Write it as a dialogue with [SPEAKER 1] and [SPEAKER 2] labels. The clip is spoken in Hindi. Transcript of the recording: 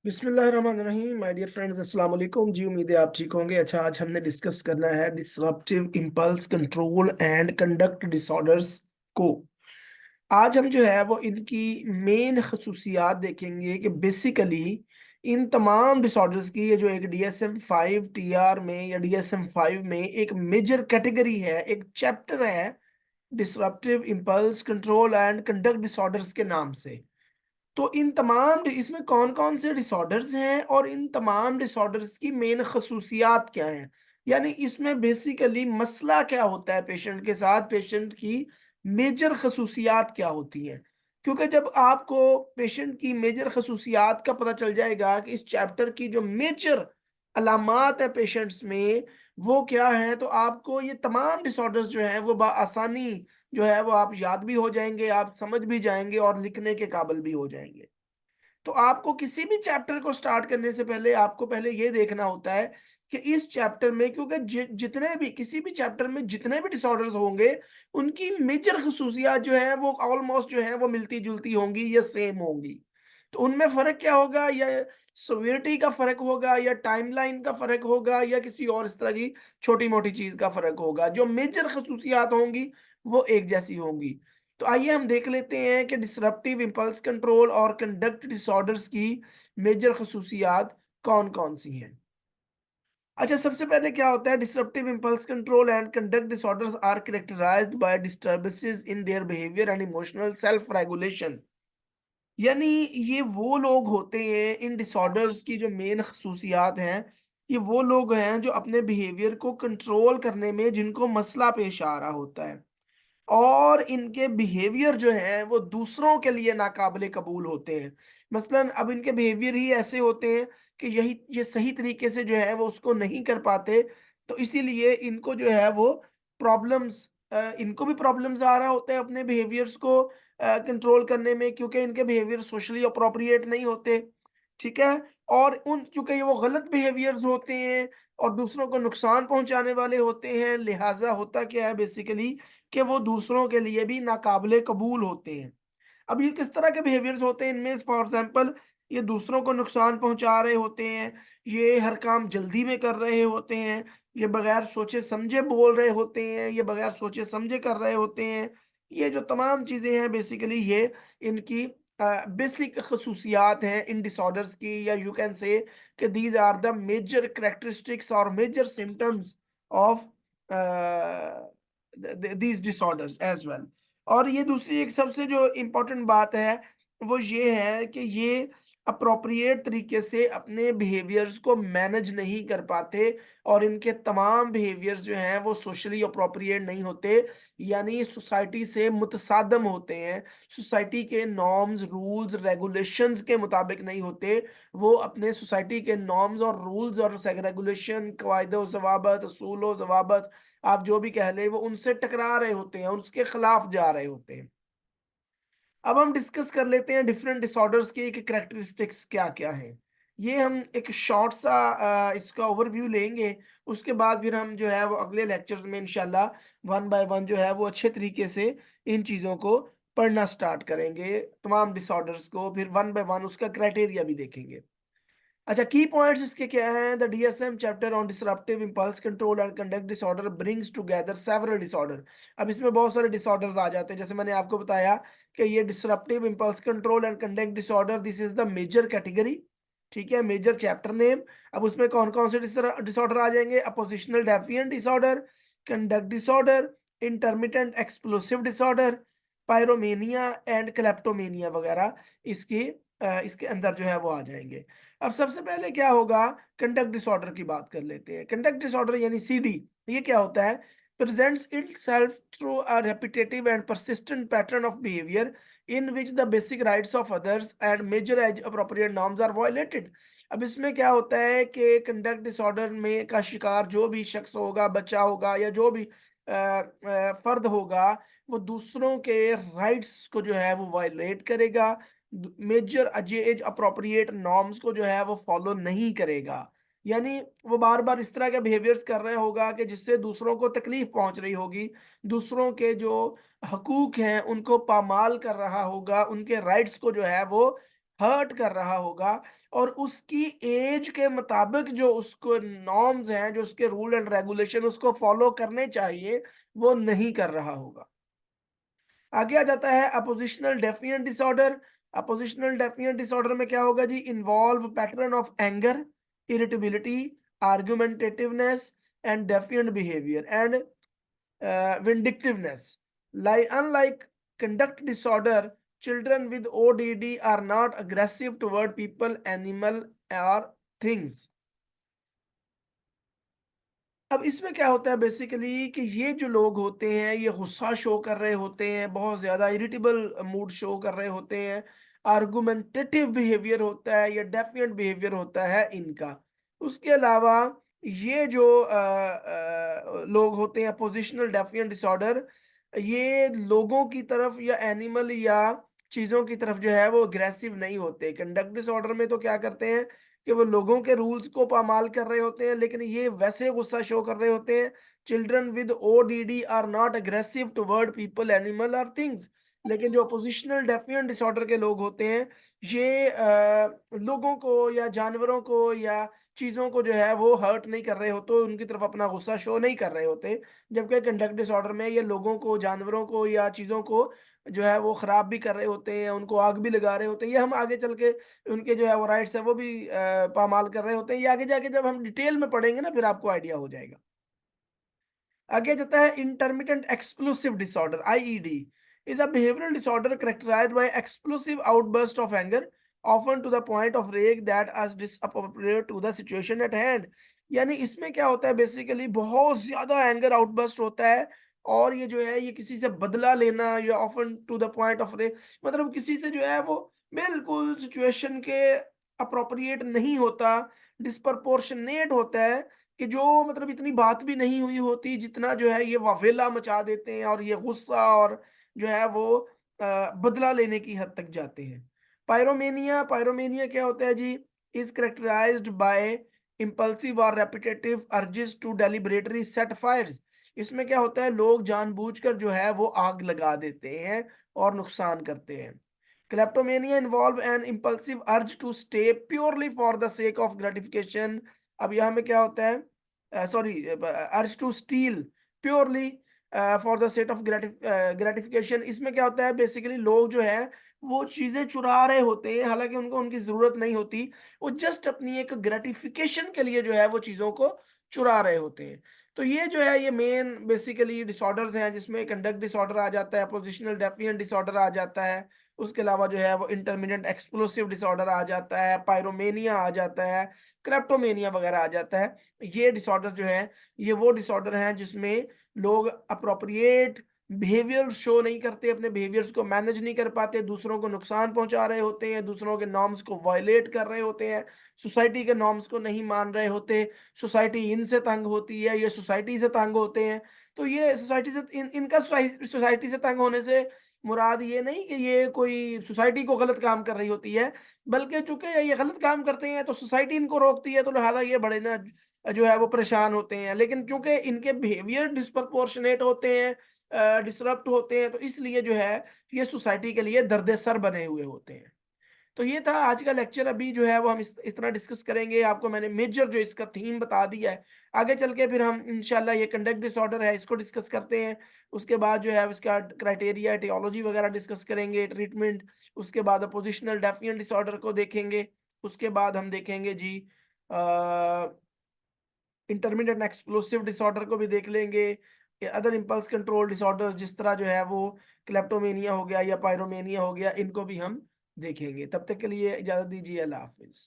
[SPEAKER 1] बिस्मिल्लाहिर्रहमानिर्रहीम माय डियर फ्रेंड्स, अस्सलाम वालेकुम जी। उम्मीद है आप ठीक होंगे। अच्छा, आज हमने डिस्कस करना है disruptive impulse control and conduct disorders को। आज हम जो है वो इनकी मेन खसूसियात देखेंगे कि बेसिकली इन तमाम डिसऑर्डर्स की ये जो एक DSM-5 TR में या DSM-5 में एक मेजर कैटेगरी है, एक चैप्टर है disruptive impulse control and conduct disorders के नाम से। तो इन तमाम इसमें कौन-कौन से डिसऑर्डर्स हैं और इन तमाम डिसऑर्डर्स की मेन खसूसियात क्या हैं? यानी इसमें बेसिकली मसला क्या होता है पेशेंट के साथ, पेशेंट की मेजर खसूसियात क्या होती हैं? क्योंकि जब आपको पेशेंट की मेजर खसूसियात का पता चल जाएगा कि इस चैप्टर की जो मेजर अलामात है पेशेंट्स में, वो क्या हैं, तो आपको ये तमाम डिसऑर्डर्स जो हैं वो बआसानी जो है वो आप याद भी हो जाएँगे, आप समझ भी जाएँगे और लिखने के काबिल भी हो जाएँगे। तो आपको किसी भी चैप्टर को स्टार्ट करने से पहले आपको पहले ये देखना होता है कि इस चैप्टर में, क्योंकि जितने भी किसी भी चैप्टर में जितने भी डिसऑर्डर्स होंगे, उनकी मेजर खसूसियात जो है वो ऑलमोस्ट जो है वो मिलती-जुलती होंगी या सेम होंगी। तो उनमें फ़र्क क्या होगा? या सेवेरिटी का फ़र्क होगा या टाइमलाइन का फ़र्क होगा या किसी और इस तरह की छोटी-मोटी चीज़ का फ़र्क होगा। जो मेजर खसूसियात होंगी, वो एक जैसी होंगी। तो आइए हम देख लेते हैं कि डिसरप्टिव इम्पल्स कंट्रोल और कंडक्ट डिसऑर्डर्स की मेजर खसूसियात कौन-कौन सी हैं। अच्छा, सबसे पहले क्या होता है? Disruptive impulse control and conduct disorders are characterised by disturbances in their behaviour and emotional self regulation. यानी ये वो लोग होते हैं, इन डिसऑर्डर्स की जो मेन खसूसियात हैं, ये वो लोग हैं जो अपने बिहेवियर को कंट्रोल करने में जिनको मसला पेश आ रहा होता है। और इनके बिहेवियर जो हैं वो दूसरों के लिए नाकाबिले कबूल होते हैं। मसलन अब इनके बिहेवियर ही ऐसे होते हैं कि यही ये सही तरीके से जो है वो उसको नहीं कर पाते, तो इसीलिए इनको जो है वो प्रॉब्लम्स इनको भी प्रॉब्लम्स आ रहा होता है अपने बिहेवियर्स को कंट्रोल करने में, क्योंकि इनके बिहेवियर सोशली अप्रोप्रिएट नहीं होते, ठीक है? और उन चूँकि ये वो गलत बिहेवियर्स होते हैं और दूसरों को नुकसान पहुँचाने वाले होते हैं, लिहाज़ा होता क्या है बेसिकली कि वो दूसरों के लिए भी नाकाबिले कबूल होते हैं। अब ये किस तरह के बिहेवियर्स होते हैं इनमें? फॉर एग्ज़ाम्पल, ये दूसरों को नुकसान पहुँचा रहे होते हैं, ये हर काम जल्दी में कर रहे होते हैं, ये बगैर सोचे-समझे बोल रहे होते हैं, ये बगैर सोचे-समझे कर रहे होते हैं। ये जो तमाम चीज़ें हैं बेसिकली ये इनकी बेसिक खसूसियात हैं इन डिसऑर्डर्स की, या you can say that these are the major characteristics और major symptoms of a, these disorders as well. और ये दूसरी एक सबसे जो इम्पोर्टेंट बात है, वो ये है कि ये अप्रोप्रिएट तरीके से अपने बिहेवियर्स को मैनेज नहीं कर पाते और इनके तमाम बिहेवियर्स जो हैं वो सोशली अप्रोप्रिएट नहीं होते, यानी सोसाइटी से मुतसादम होते हैं, सोसाइटी के नॉर्म्स, रूल्स, रेगुलेशंस के मुताबिक नहीं होते। वो अपने सोसाइटी के नॉर्म्स और रूल्स और रेगुलेशन, कवायद-ओ-ज़वाबत, असूल-ओ-ज़वाबत, आप जो भी कह लें, वो उनसे टकरा रहे होते हैं, उसके खिलाफ जा रहे होते हैं। अब हम डिस्कस कर लेते हैं डिफरेंट डिसऑर्डर्स की कि कैरेक्टरिस्टिक्स क्या-क्या हैं। ये हम एक शॉर्ट सा इसका ओवरव्यू लेंगे, उसके बाद फिर हम जो है वो अगले लेक्चर्स में इंशाल्लाह वन बाय वन जो है वो अच्छे तरीके से इन चीज़ों को पढ़ना स्टार्ट करेंगे, तमाम डिसऑर्डर्स को, फिर वन बाय वन उसका क्राइटेरिया भी देखेंगे। अच्छा, की पॉइंट्स इसके क्या हैं? The DSM chapter on disruptive impulse control and conduct disorder brings together several disorder. अब इसमें बहुत सारे डिसऑर्डर्स आ जाते हैं, जैसे मैंने आपको बताया कि ये disruptive impulse control and conduct disorder, this is the major category, ठीक है, मेजर चैप्टर नेम। अब उसमें कौन कौन से डिसऑर्डर आ जाएंगे? Oppositional defiant disorder, conduct disorder, intermittent explosive disorder, pyromania and kleptomania वगैरह इसके इसके अंदर जो है वो आ जाएंगे। अब सबसे पहले क्या होगा? कंडक्ट डिसऑर्डर की बात कर लेते हैं। कंडक्ट डिसऑर्डर यानी सीडी, ये क्या होता है? Presents itself through a repetitive and persistent pattern of behaviour in which the basic rights of others and major age appropriate norms are violated. अब इसमें क्या होता है कि कंडक्ट डिसऑर्डर में का शिकार जो भी शख्स होगा, बच्चा होगा या जो भी फर्द होगा, वो दूसरों के राइट्स को जो है वो वायलेट करेगा, मेजर एज अप्रोप्रिएट नॉर्म्स को जो है वो फॉलो नहीं करेगा। यानी वो बार बार इस तरह के बिहेवियर्स कर रहा होगा कि जिससे दूसरों को तकलीफ पहुंच रही होगी, दूसरों के जो हकूक हैं उनको पामाल कर रहा होगा, उनके राइट्स को जो है वो हर्ट कर रहा होगा और उसकी एज के मुताबिक जो उसको नॉर्म्स हैं, जो उसके रूल एंड रेगुलेशन उसको फॉलो करने चाहिए, वो नहीं कर रहा होगा। आगे आ जाता है oppositional defiant disorder. Oppositional defiant disorder में क्या होगा जी? Involve pattern of anger, irritability, argumentativeness and defiant behaviour and vindictiveness. Unlike conduct disorder, children with ODD are not aggressive toward people, animal or things. अब इसमें क्या होता है बेसिकली कि ये जो लोग होते हैं ये गुस्सा शो कर रहे होते हैं, बहुत ज्यादा इरिटेबल मूड शो कर रहे होते हैं, आर्गुमेंटेटिव बिहेवियर होता है या डेफिएंट बिहेवियर होता है इनका। उसके अलावा ये जो लोग होते हैं पोजिशनल डेफिएंट डिसऑर्डर, ये लोगों की तरफ या एनिमल या चीजों की तरफ जो है वो अग्रेसिव नहीं होते। कंडक्ट डिसऑर्डर में तो क्या करते हैं कि वो लोगों के रूल्स को पामाल कर रहे होते हैं, लेकिन ये वैसे गुस्सा शो कर रहे होते हैं। Children with ODD are not aggressive toward people, animal और थिंग्स। लेकिन जो पोजिशनल डेफिएंट डिसऑर्डर के लोग होते हैं, ये लोगों को या जानवरों को या चीजों को जो है वो हर्ट नहीं कर रहे होते, उनकी तरफ अपना गुस्सा शो नहीं कर रहे होते। जबकि कंडक्ट डिसऑर्डर में ये लोगों को, जानवरों को या चीजों को जो है वो खराब भी कर रहे होते हैं, उनको आग भी लगा रहे होते हैं। ये हम आगे चल के उनके जो है वो राइट्स है वो भी पामाल कर रहे होते हैं। ये आगे जाके जब हम डिटेल में पढ़ेंगे ना फिर आपको आइडिया हो जाएगा। आगे जाता है intermittent explosive disorder, IED is a behavioural disorder characterised by explosive outburst of anger often to the point of rage that are disappropriate to the situation at hand. यानी इसमें क्या होता है बेसिकली बहुत ज्यादा एंगर आउटबर्स्ट होता है और ये जो है ये किसी से बदला लेना या often to the point of rage, मतलब किसी से जो है वो बिल्कुल सिचुएशन के अप्रोप्रिएट नहीं होता, डिस्प्रपोर्शनेट होता है, कि जो मतलब इतनी बात भी नहीं हुई होती जितना जो है ये वावेला मचा देते हैं और ये गुस्सा और जो है वो बदला लेने की हद तक जाते हैं। पायरोमेनिया, पायरोमेनिया क्या होता है जी? इज करेक्टराइज्ड बाय इंपल्सिव और repetitive urges to deliberately set fires. इसमें क्या होता है, लोग जानबूझकर जो है वो आग लगा देते हैं और नुकसान करते हैं। Kleptomania involve N impulsive urge to stay purely for the sake of gratification। अब यहाँ में क्या होता है, sorry, urge to steal purely for the sake of gratification. इसमें क्या होता है बेसिकली लोग जो है वो चीजें चुरा रहे होते हैं, हालांकि उनको उनकी जरूरत नहीं होती, वो जस्ट अपनी एक ग्रेटिफिकेशन के लिए जो है वो चीजों को चुरा रहे होते हैं। तो ये जो है ये मेन बेसिकली डिसऑर्डर्स हैं, जिसमें कंडक्ट डिसऑर्डर आ जाता है, पोजिशनल डेफिएंट डिसऑर्डर आ जाता है, उसके अलावा जो है वो इंटरमिटेंट एक्सप्लोसिव डिसऑर्डर आ जाता है, पायरोमेनिया आ जाता है, क्लेप्टोमेनिया वगैरह आ जाता है। ये डिसऑर्डर जो है ये वो डिसऑर्डर हैं जिसमें लोग अप्रोप्रिएट बिहेवियर शो नहीं करते, अपने बिहेवियर्स को मैनेज नहीं कर पाते, दूसरों को नुकसान पहुंचा रहे होते हैं, दूसरों के नॉर्म्स को वायलेट कर रहे होते हैं, सोसाइटी के नॉर्म्स को नहीं मान रहे होते, सोसाइटी इनसे तंग होती है, ये सोसाइटी से तंग होते हैं। तो ये सोसाइटी से इनका सोसाइटी से तंग होने से मुराद ये नहीं कि ये कोई सोसाइटी को गलत काम कर रही होती है, बल्कि चूंकि ये गलत काम करते हैं तो सोसाइटी इनको रोकती है, तो लिहाजा ये बड़े ना जो है वो परेशान होते हैं। लेकिन चूंकि इनके बिहेवियर डिस्प्रपोर्शनेट होते हैं, डिसरप्ट होते हैं, तो इसलिए जो है ये सोसाइटी के लिए दर्द सर बने हुए होते हैं। तो ये था आज का लेक्चर। अभी जो है वो हम इतना डिस्कस करेंगे, आपको मैंने मेजर जो इसका थीम बता दिया है। आगे चल के फिर हम इंशाल्लाह ये कंडक्ट डिसऑर्डर है इसको डिस्कस करते हैं। उसके बाद जो है उसका क्राइटेरिया, टियोलॉजी वगैरह डिस्कस करेंगे, ट्रीटमेंट। उसके बाद अपोजिशनल डेफिएंट डिसऑर्डर को देखेंगे। उसके बाद हम देखेंगे जी इंटरमिटेंट एक्सप्लोसिव डिसऑर्डर को भी देख लेंगे, अदर इम्पल्स कंट्रोल डिसऑर्डर जिस तरह जो है वो क्लेप्टोमेनिया हो गया या पायरोमेनिया हो गया, इनको भी हम देखेंगे। तब तक के लिए इजाजत दीजिए, अल्लाह हाफिज।